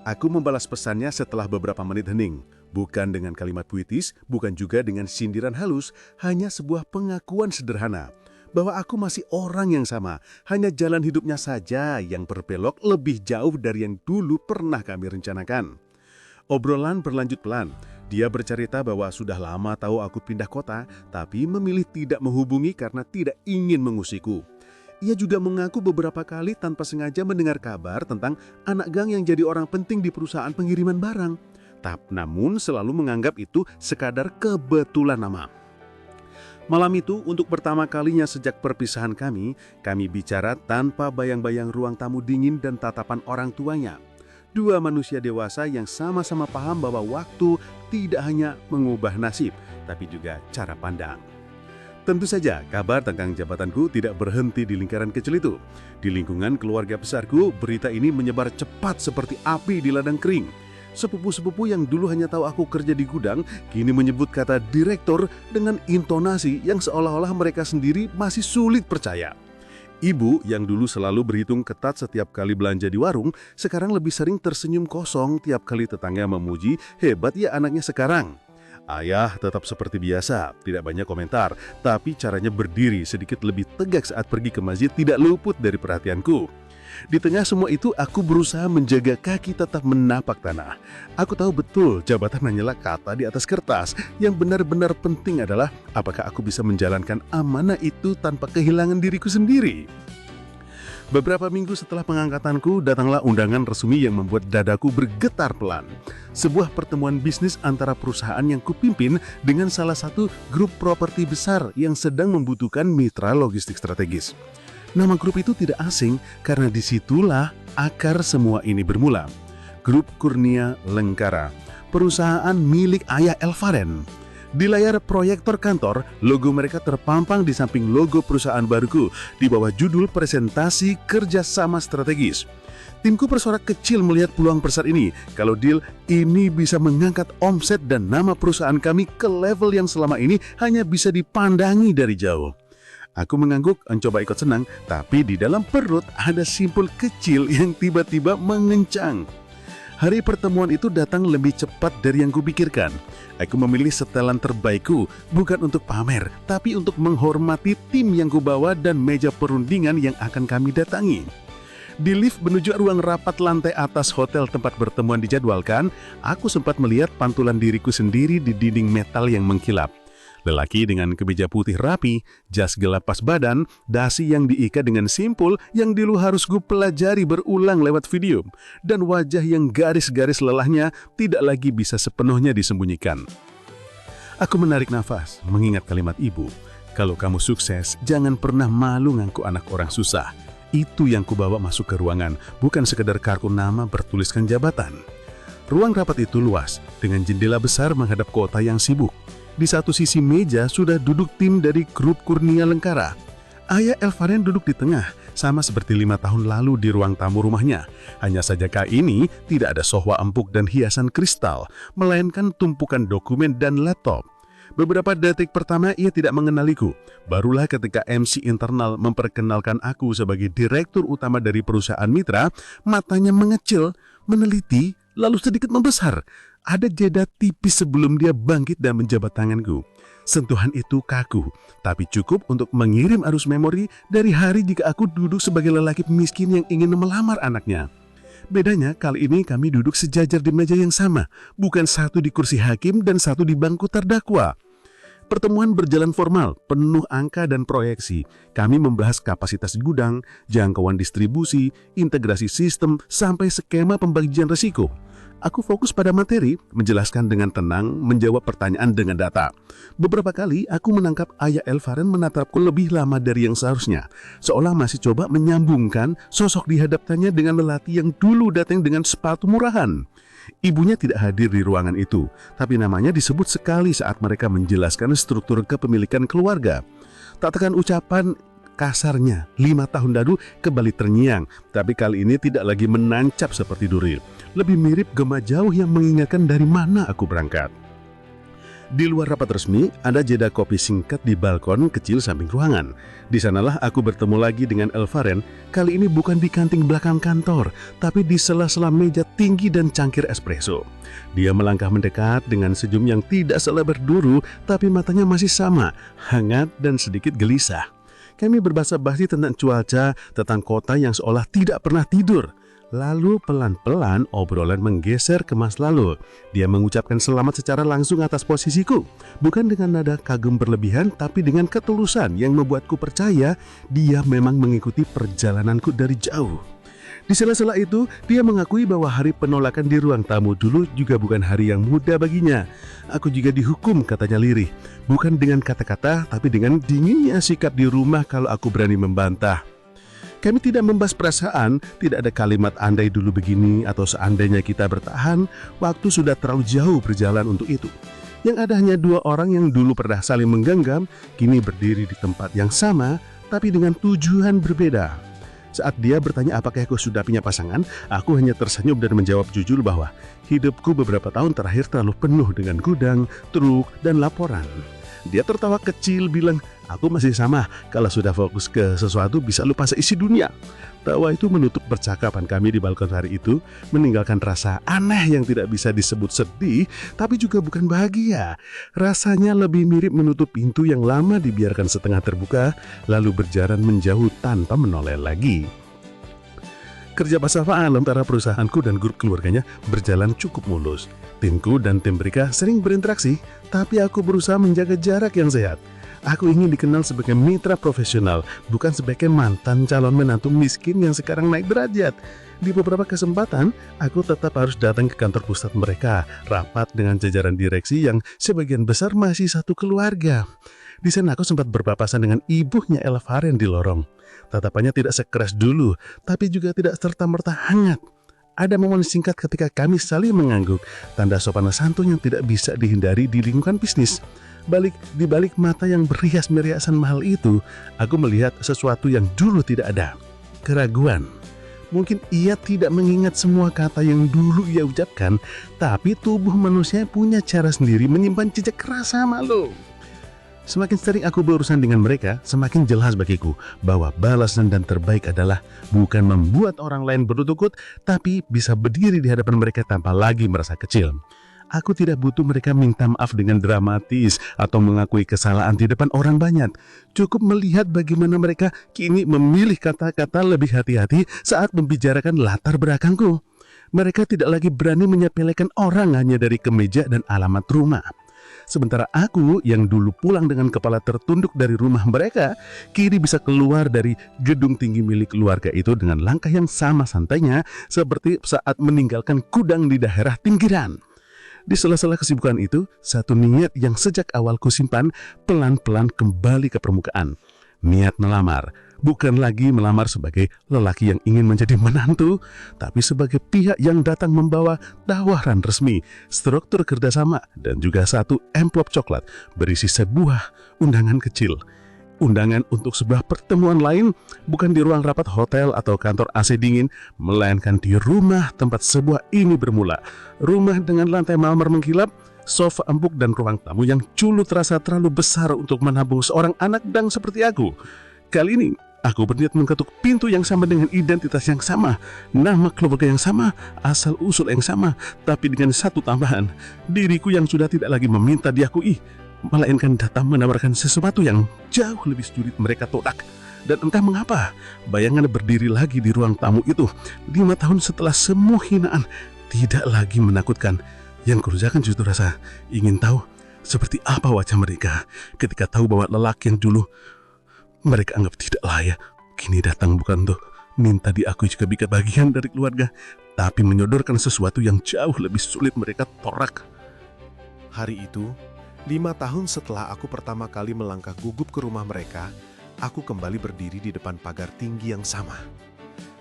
A: Aku membalas pesannya setelah beberapa menit hening, bukan dengan kalimat puitis, bukan juga dengan sindiran halus, hanya sebuah pengakuan sederhana bahwa aku masih orang yang sama, hanya jalan hidupnya saja yang berbelok lebih jauh dari yang dulu pernah kami rencanakan. Obrolan berlanjut pelan. Dia bercerita bahwa sudah lama tahu aku pindah kota, tapi memilih tidak menghubungi karena tidak ingin mengusikku. Ia juga mengaku beberapa kali tanpa sengaja mendengar kabar tentang anak gang yang jadi orang penting di perusahaan pengiriman barang. Namun selalu menganggap itu sekadar kebetulan nama. Malam itu, untuk pertama kalinya sejak perpisahan kami bicara tanpa bayang-bayang ruang tamu dingin dan tatapan orang tuanya. 2 manusia dewasa yang sama-sama paham bahwa waktu tidak hanya mengubah nasib, tapi juga cara pandang. Tentu saja, kabar tentang jabatanku tidak berhenti di lingkaran kecil itu. Di lingkungan keluarga besarku, berita ini menyebar cepat seperti api di ladang kering. Sepupu-sepupu yang dulu hanya tahu aku kerja di gudang, kini menyebut kata direktur dengan intonasi yang seolah-olah mereka sendiri masih sulit percaya. Ibu yang dulu selalu berhitung ketat setiap kali belanja di warung, sekarang lebih sering tersenyum kosong tiap kali tetangga memuji, "Hebat ya anaknya sekarang." Ayah tetap seperti biasa, tidak banyak komentar, tapi caranya berdiri sedikit lebih tegak saat pergi ke masjid tidak luput dari perhatianku.
B: Di tengah semua itu, aku berusaha menjaga kaki tetap menapak tanah. Aku tahu betul jabatan hanyalah kata di atas kertas. Yang benar-benar penting adalah apakah aku bisa menjalankan amanah itu tanpa kehilangan diriku sendiri. Beberapa minggu setelah pengangkatanku, datanglah undangan resmi yang membuat dadaku bergetar pelan. Sebuah pertemuan bisnis antara perusahaan yang kupimpin dengan salah satu grup properti besar yang sedang membutuhkan mitra logistik strategis. Nama grup itu tidak asing karena disitulah akar semua ini bermula. Grup Kurnia Lengkara, perusahaan milik ayah Elfaren. Di layar proyektor kantor, logo mereka terpampang di samping logo perusahaan baruku di bawah judul presentasi kerjasama strategis. Timku bersorak kecil melihat peluang besar ini. Kalau deal ini bisa mengangkat omset dan nama perusahaan kami ke level yang selama ini hanya bisa dipandangi dari jauh. Aku mengangguk, mencoba ikut senang, tapi di dalam perut ada simpul kecil yang tiba-tiba mengencang. Hari pertemuan itu datang lebih cepat dari yang kupikirkan. Aku memilih setelan terbaikku, bukan untuk pamer, tapi untuk menghormati tim yang kubawa dan meja perundingan yang akan kami datangi. Di lift menuju ruang rapat lantai atas hotel tempat pertemuan dijadwalkan, aku sempat melihat pantulan diriku sendiri di dinding metal yang mengkilap. Lelaki dengan kemeja putih rapi, jas gelap pas badan, dasi yang diikat dengan simpul yang dulu harus gue pelajari berulang lewat video, dan wajah yang garis-garis lelahnya tidak lagi bisa sepenuhnya disembunyikan. Aku menarik nafas, mengingat kalimat ibu, kalau kamu sukses, jangan pernah malu ngaku anak orang susah. Itu yang kubawa masuk ke ruangan, bukan sekedar kartu nama bertuliskan jabatan. Ruang rapat itu luas, dengan jendela besar menghadap kota yang sibuk. Di satu sisi meja sudah duduk tim dari grup Kurnia Lengkara. Ayah Elfaren duduk di tengah, sama seperti 5 tahun lalu di ruang tamu rumahnya. Hanya saja kali ini tidak ada sofa empuk dan hiasan kristal, melainkan tumpukan dokumen dan laptop. Beberapa detik pertama ia tidak mengenaliku. Barulah ketika MC internal memperkenalkan aku sebagai direktur utama dari perusahaan mitra, matanya mengecil, meneliti, lalu sedikit membesar. Ada jeda tipis sebelum dia bangkit dan menjabat tanganku. Sentuhan itu kaku, tapi cukup untuk mengirim arus memori dari hari jika aku duduk sebagai lelaki miskin yang ingin melamar anaknya. Bedanya kali ini kami duduk sejajar di meja yang sama, bukan satu di kursi hakim dan satu di bangku terdakwa. Pertemuan berjalan formal, penuh angka dan proyeksi. Kami membahas kapasitas gudang, jangkauan distribusi, integrasi sistem, sampai skema pembagian risiko. Aku fokus pada materi, menjelaskan dengan tenang, menjawab pertanyaan dengan data. Beberapa kali aku menangkap ayah Elfaren menatapku lebih lama dari yang seharusnya, seolah masih coba menyambungkan sosok di hadapannya dengan lelaki yang dulu datang dengan sepatu murahan. Ibunya tidak hadir di ruangan itu, tapi namanya disebut sekali saat mereka menjelaskan struktur kepemilikan keluarga. Tak tekan ucapan kasarnya, 5 tahun lalu kembali terngiang, tapi kali ini tidak lagi menancap seperti duri. Lebih mirip gema jauh yang mengingatkan dari mana aku berangkat. Di luar rapat resmi, ada jeda kopi singkat di balkon kecil samping ruangan. Di sanalah aku bertemu lagi dengan Elfaren, kali ini bukan di kanting belakang kantor, tapi di sela-sela meja tinggi dan cangkir espresso. Dia melangkah mendekat dengan senyum yang tidak selebar dulu, tapi matanya masih sama, hangat dan sedikit gelisah. Kami berbahasa-basi tentang cuaca, tentang kota yang seolah tidak pernah tidur. Lalu pelan-pelan obrolan menggeser ke masa lalu. Dia mengucapkan selamat secara langsung atas posisiku. Bukan dengan nada kagum berlebihan, tapi dengan ketulusan yang membuatku percaya dia memang mengikuti perjalananku dari jauh. Di sela-sela itu, dia mengakui bahwa hari penolakan di ruang tamu dulu juga bukan hari yang mudah baginya. Aku juga dihukum, katanya lirih. Bukan dengan kata-kata, tapi dengan dinginnya sikap di rumah kalau aku berani membantah. Kami tidak membahas perasaan, tidak ada kalimat andai dulu begini atau seandainya kita bertahan, waktu sudah terlalu jauh berjalan untuk itu. Yang ada hanya 2 orang yang dulu pernah saling menggenggam, kini berdiri di tempat yang sama, tapi dengan tujuan berbeda. Saat dia bertanya apakah aku sudah punya pasangan, aku hanya tersenyum dan menjawab jujur bahwa hidupku beberapa tahun terakhir terlalu penuh dengan gudang, truk, dan laporan. Dia tertawa kecil bilang, aku masih sama, kalau sudah fokus ke sesuatu bisa lupa seisi dunia. Tawa itu menutup percakapan kami di balkon hari itu, meninggalkan rasa aneh yang tidak bisa disebut sedih, tapi juga bukan bahagia. Rasanya lebih mirip menutup pintu yang lama dibiarkan setengah terbuka, lalu berjalan menjauh tanpa menoleh lagi. Kerja pasangan antara perusahaanku dan grup keluarganya berjalan cukup mulus. Timku dan tim mereka sering berinteraksi, tapi aku berusaha menjaga jarak yang sehat. Aku ingin dikenal sebagai mitra profesional, bukan sebagai mantan calon menantu miskin yang sekarang naik derajat. Di beberapa kesempatan, aku tetap harus datang ke kantor pusat mereka, rapat dengan jajaran direksi yang sebagian besar masih satu keluarga. Di sana aku sempat berpapasan dengan ibunya Elvaren di lorong. Tatapannya tidak sekeras dulu, tapi juga tidak serta-merta hangat. Ada momen singkat ketika kami saling mengangguk, tanda sopan santun yang tidak bisa dihindari di lingkungan bisnis. Di balik mata yang berhias-meriasan mahal itu, aku melihat sesuatu yang dulu tidak ada. Keraguan. Mungkin ia tidak mengingat semua kata yang dulu ia ucapkan, tapi tubuh manusia punya cara sendiri menyimpan jejak rasa malu. Semakin sering aku berurusan dengan mereka, semakin jelas bagiku bahwa balasan dan terbaik adalah bukan membuat orang lain berlutut, tapi bisa berdiri di hadapan mereka tanpa lagi merasa kecil. Aku tidak butuh mereka minta maaf dengan dramatis atau mengakui kesalahan di depan orang banyak. Cukup melihat bagaimana mereka kini memilih kata-kata lebih hati-hati saat membicarakan latar belakangku. Mereka tidak lagi berani menyepelekan orang hanya dari kemeja dan alamat rumah. Sementara aku yang dulu pulang dengan kepala tertunduk dari rumah mereka, kini bisa keluar dari gedung tinggi milik keluarga itu dengan langkah yang sama santainya seperti saat meninggalkan gudang di daerah pinggiran. Di sela-sela kesibukan itu, satu niat yang sejak awal kusimpan pelan-pelan kembali ke permukaan. Niat melamar. Bukan lagi melamar sebagai lelaki yang ingin menjadi menantu, tapi sebagai pihak yang datang membawa tawaran resmi, struktur kerjasama, dan juga satu amplop coklat berisi sebuah undangan kecil. Undangan untuk sebuah pertemuan lain, bukan di ruang rapat hotel atau kantor AC dingin, melainkan di rumah tempat sebuah ini bermula. Rumah dengan lantai marmer mengkilap, sofa empuk, dan ruang tamu yang dulu terasa terlalu besar untuk menampung seorang anak dang seperti aku. Kali ini, aku berniat mengetuk pintu yang sama dengan identitas yang sama, nama keluarga yang sama, asal-usul yang sama, tapi dengan satu tambahan, diriku yang sudah tidak lagi meminta diakui, melainkan datang menawarkan sesuatu yang jauh lebih sulit mereka tolak. Dan entah mengapa, bayangan berdiri lagi di ruang tamu itu, 5 tahun setelah semua hinaan, tidak lagi menakutkan. Yang kurusakan justru rasa ingin tahu seperti apa wajah mereka ketika tahu bahwa lelaki yang dulu mereka anggap tidak layak, kini datang bukan untuk minta diakui sebagai bagian dari keluarga, tapi menyodorkan sesuatu yang jauh lebih sulit mereka torak.
C: Hari itu, 5 tahun setelah aku pertama kali melangkah gugup ke rumah mereka, aku kembali berdiri di depan pagar tinggi yang sama.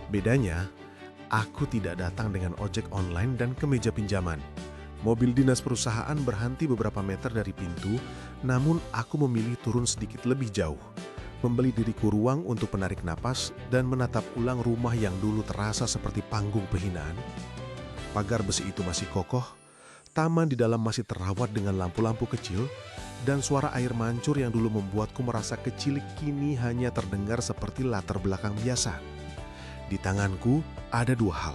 C: Bedanya, aku tidak datang dengan ojek online dan kemeja pinjaman. Mobil dinas perusahaan berhenti beberapa meter dari pintu, namun aku memilih turun sedikit lebih jauh. Membeli diriku ruang untuk menarik napas dan menatap ulang rumah yang dulu terasa seperti panggung penghinaan. Pagar besi itu masih kokoh, taman di dalam masih terawat dengan lampu-lampu kecil, dan suara air mancur yang dulu membuatku merasa kecil kini hanya terdengar seperti latar belakang biasa. Di tanganku ada 2 hal.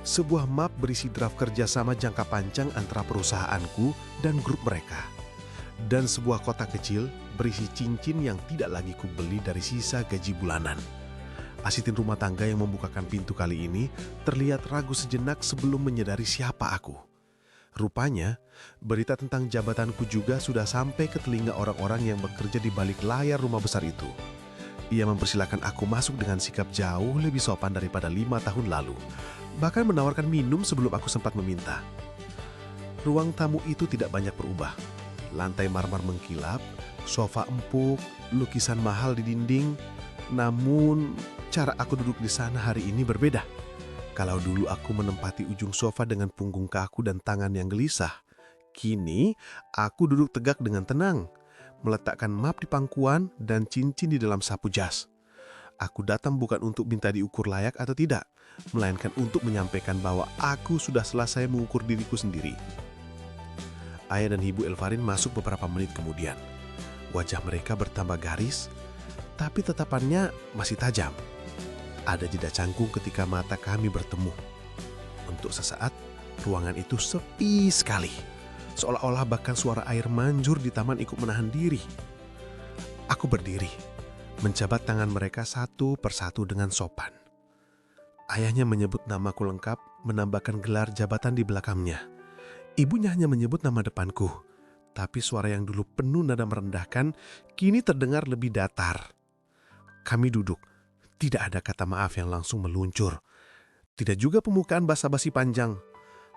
C: Sebuah map berisi draft kerjasama jangka panjang antara perusahaanku dan grup mereka. Dan sebuah kotak kecil berisi cincin yang tidak lagi kubeli dari sisa gaji bulanan. Asisten rumah tangga yang membukakan pintu kali ini terlihat ragu sejenak sebelum menyadari siapa aku. Rupanya, berita tentang jabatanku juga sudah sampai ke telinga orang-orang yang bekerja di balik layar rumah besar itu. Ia mempersilahkan aku masuk dengan sikap jauh lebih sopan daripada 5 tahun lalu. Bahkan menawarkan minum sebelum aku sempat meminta. Ruang tamu itu tidak banyak berubah. Lantai marmer mengkilap, sofa empuk, lukisan mahal di dinding. Namun, cara aku duduk di sana hari ini berbeda. Kalau dulu aku menempati ujung sofa dengan punggung kaku dan tangan yang gelisah, kini aku duduk tegak dengan tenang, meletakkan map di pangkuan dan cincin di dalam sapu jas. Aku datang bukan untuk minta diukur layak atau tidak, melainkan untuk menyampaikan bahwa aku sudah selesai mengukur diriku sendiri. Ayah dan ibu Elvaren masuk beberapa menit kemudian. Wajah mereka bertambah garis, tapi tatapannya masih tajam. Ada jeda canggung ketika mata kami bertemu. Untuk sesaat, ruangan itu sepi sekali. Seolah-olah bahkan suara air mancur di taman ikut menahan diri. Aku berdiri, menjabat tangan mereka satu persatu dengan sopan.
D: Ayahnya menyebut namaku lengkap, menambahkan gelar jabatan di belakangnya. Ibunya hanya menyebut nama depanku, tapi suara yang dulu penuh nada merendahkan kini terdengar lebih datar. Kami duduk, tidak ada kata maaf yang langsung meluncur. Tidak juga pembukaan basa-basi panjang,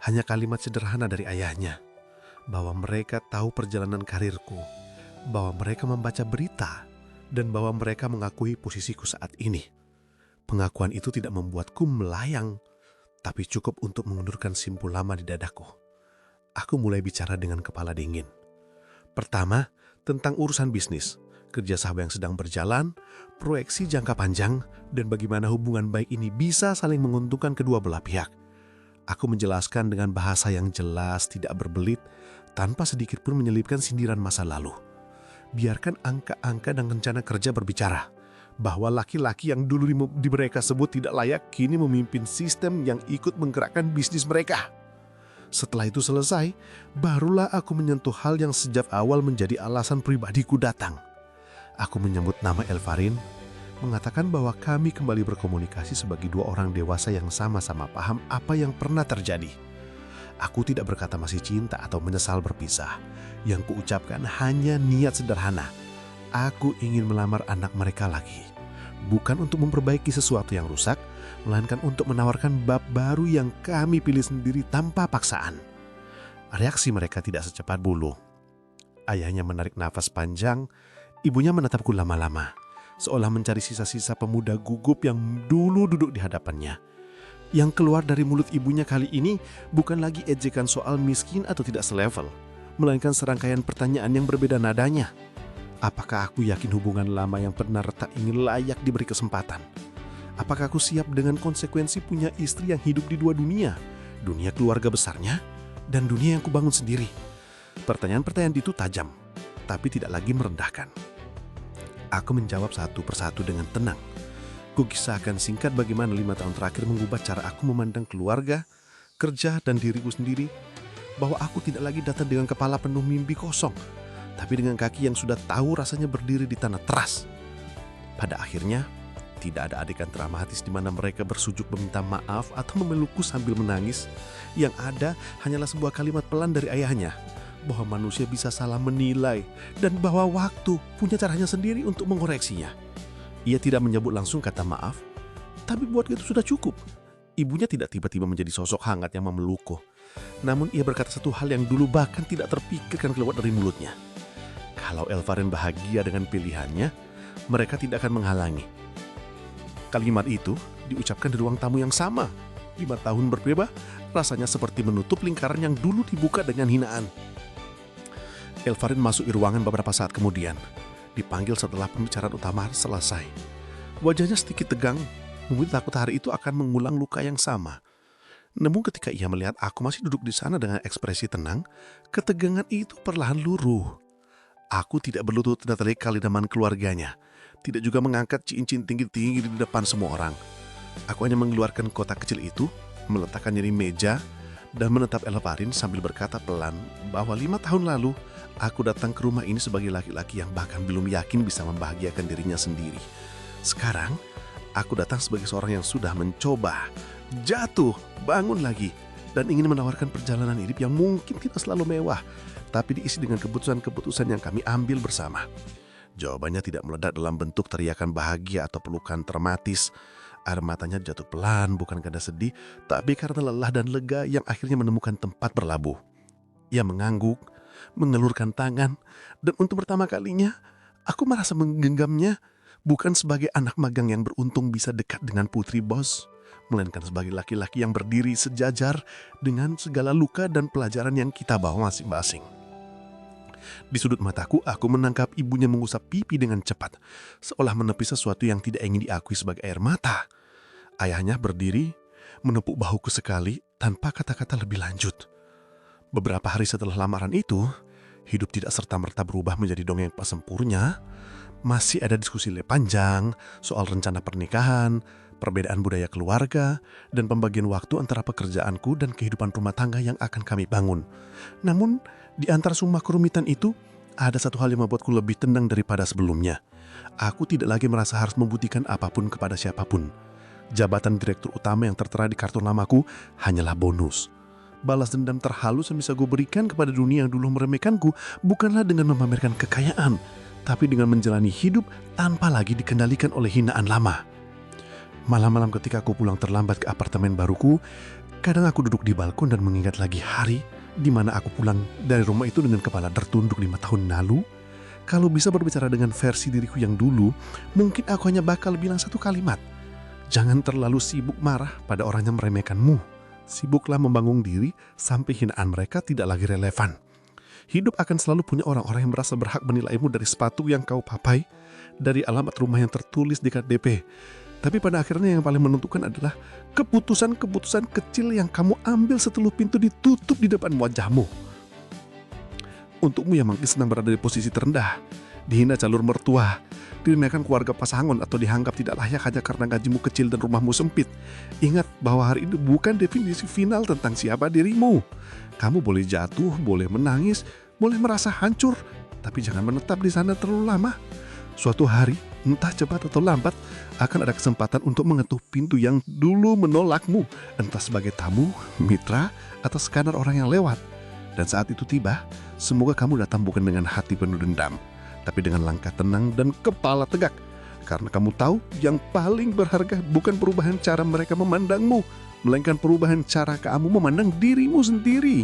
D: hanya kalimat sederhana dari ayahnya, bahwa mereka tahu perjalanan karirku, bahwa mereka membaca berita, dan bahwa mereka mengakui posisiku saat ini. Pengakuan itu tidak membuatku melayang, tapi cukup untuk mengundurkan simpul lama di dadaku. Aku mulai bicara dengan kepala dingin. Pertama, tentang urusan bisnis, kerjasama yang sedang berjalan, proyeksi jangka panjang, dan bagaimana hubungan baik ini bisa saling menguntungkan kedua belah pihak. Aku menjelaskan dengan bahasa yang jelas, tidak berbelit, tanpa sedikit pun menyelipkan sindiran masa lalu. Biarkan angka-angka dan rencana kerja berbicara, bahwa laki-laki yang dulu di mereka sebut tidak layak kini memimpin sistem yang ikut menggerakkan bisnis mereka. Setelah itu selesai, barulah aku menyentuh hal yang sejak awal menjadi alasan pribadiku datang. Aku menyebut nama Elvarin, mengatakan bahwa kami kembali berkomunikasi sebagai dua orang dewasa yang sama-sama paham apa yang pernah terjadi. Aku tidak berkata masih cinta atau menyesal berpisah. Yang kuucapkan hanya niat sederhana. Aku ingin melamar anak mereka lagi. Bukan untuk memperbaiki sesuatu yang rusak, melainkan untuk menawarkan bab baru yang kami pilih sendiri tanpa paksaan. Reaksi mereka tidak secepat bulu. Ayahnya menarik nafas panjang, ibunya menatapku lama-lama, seolah mencari sisa-sisa pemuda gugup yang dulu duduk di hadapannya. Yang keluar dari mulut ibunya kali ini bukan lagi ejekan soal miskin atau tidak selevel, melainkan serangkaian pertanyaan yang berbeda nadanya. Apakah aku yakin hubungan lama yang pernah retak ini layak diberi kesempatan? Apakah aku siap dengan konsekuensi punya istri yang hidup di dua dunia? Dunia keluarga besarnya dan dunia yang kubangun sendiri. Pertanyaan-pertanyaan itu tajam, tapi tidak lagi merendahkan. Aku menjawab satu persatu dengan tenang. Kukisahkan singkat bagaimana 5 tahun terakhir mengubah cara aku memandang keluarga, kerja, dan diriku sendiri. Bahwa aku tidak lagi datang dengan kepala penuh mimpi kosong, tapi dengan kaki yang sudah tahu rasanya berdiri di tanah teras. Pada akhirnya, tidak ada adegan dramatis di mana mereka bersujud meminta maaf atau memelukku sambil menangis. Yang ada hanyalah sebuah kalimat pelan dari ayahnya, bahwa manusia bisa salah menilai dan bahwa waktu punya caranya sendiri untuk mengoreksinya. Ia tidak menyebut langsung kata maaf, tapi buat itu sudah cukup. Ibunya tidak tiba-tiba menjadi sosok hangat yang memelukku. Namun ia berkata satu hal yang dulu bahkan tidak terpikirkan keluar dari mulutnya. Kalau Elvarin bahagia dengan pilihannya, mereka tidak akan menghalangi. Kalimat itu diucapkan di ruang tamu yang sama. 5 tahun berbeda, rasanya seperti menutup lingkaran yang dulu dibuka dengan hinaan. Elvarin masuk di ruangan beberapa saat kemudian. Dipanggil setelah pembicaraan utama selesai. Wajahnya sedikit tegang, mungkin takut hari itu akan mengulang luka yang sama. Namun ketika ia melihat aku masih duduk di sana dengan ekspresi tenang, ketegangan itu perlahan luruh. Aku tidak berlutut terik kali depan keluarganya, tidak juga mengangkat cincin tinggi-tinggi di depan semua orang. Aku hanya mengeluarkan kotak kecil itu, meletakkannya di meja, dan menetap Elvarin sambil berkata pelan bahwa 5 tahun lalu aku datang ke rumah ini sebagai laki-laki yang bahkan belum yakin bisa membahagiakan dirinya sendiri. Sekarang, aku datang sebagai seorang yang sudah mencoba, jatuh, bangun lagi, dan ingin menawarkan perjalanan hidup yang mungkin tidak selalu mewah, tapi diisi dengan keputusan-keputusan yang kami ambil bersama. Jawabannya tidak meledak dalam bentuk teriakan bahagia atau pelukan dramatis. Air matanya jatuh pelan, bukan karena sedih, tapi karena lelah dan lega yang akhirnya menemukan tempat berlabuh. Ia mengangguk, mengelurkan tangan, dan untuk pertama kalinya, aku merasa menggenggamnya, bukan sebagai anak magang yang beruntung bisa dekat dengan putri bos, melainkan sebagai laki-laki yang berdiri sejajar dengan segala luka dan pelajaran yang kita bawa masing-masing. Di sudut mataku, aku menangkap ibunya mengusap pipi dengan cepat, seolah menepi sesuatu yang tidak ingin diakui sebagai air mata. Ayahnya berdiri, menepuk bahuku sekali tanpa kata-kata lebih lanjut. Beberapa hari setelah lamaran itu, hidup tidak serta-merta berubah menjadi dongeng pas sempurna. Masih ada diskusi panjang soal rencana pernikahan, perbedaan budaya keluarga, dan pembagian waktu antara pekerjaanku dan kehidupan rumah tangga yang akan kami bangun. Namun, di antara semua kerumitan itu, ada satu hal yang membuatku lebih tenang daripada sebelumnya. Aku tidak lagi merasa harus membuktikan apapun kepada siapapun. Jabatan direktur utama yang tertera di kartu namaku hanyalah bonus. Balas dendam terhalus yang bisa gue berikan kepada dunia yang dulu meremehkanku bukanlah dengan memamerkan kekayaan, tapi dengan menjalani hidup tanpa lagi dikendalikan oleh hinaan lama. Malam-malam ketika aku pulang terlambat ke apartemen baruku, kadang aku duduk di balkon dan mengingat lagi hari di mana aku pulang dari rumah itu dengan kepala tertunduk 5 tahun lalu. Kalau bisa berbicara dengan versi diriku yang dulu, mungkin aku hanya bakal bilang satu kalimat. Jangan terlalu sibuk marah pada orang yang meremehkanmu. Sibuklah membangun diri sampai hinaan mereka tidak lagi relevan. Hidup akan selalu punya orang-orang yang merasa berhak menilaimu dari sepatu yang kau papai, dari alamat rumah yang tertulis di KTP. Tapi pada akhirnya yang paling menentukan adalah keputusan-keputusan kecil yang kamu ambil setelah pintu ditutup di depan wajahmu. Untukmu yang makin senang berada di posisi terendah, dihina calon mertua, diremehkan keluarga pasangan atau dianggap tidak layak hanya karena gajimu kecil dan rumahmu sempit. Ingat bahwa hari ini bukan definisi final tentang siapa dirimu. Kamu boleh jatuh, boleh menangis, boleh merasa hancur, tapi jangan menetap di sana terlalu lama. Suatu hari, entah cepat atau lambat, akan ada kesempatan untuk mengetuk pintu yang dulu menolakmu, entah sebagai tamu, mitra, atau sekadar orang yang lewat. Dan saat itu tiba, semoga kamu datang bukan dengan hati penuh dendam, tapi dengan langkah tenang dan kepala tegak. Karena kamu tahu yang paling berharga bukan perubahan cara mereka memandangmu, melainkan perubahan cara kamu memandang dirimu sendiri.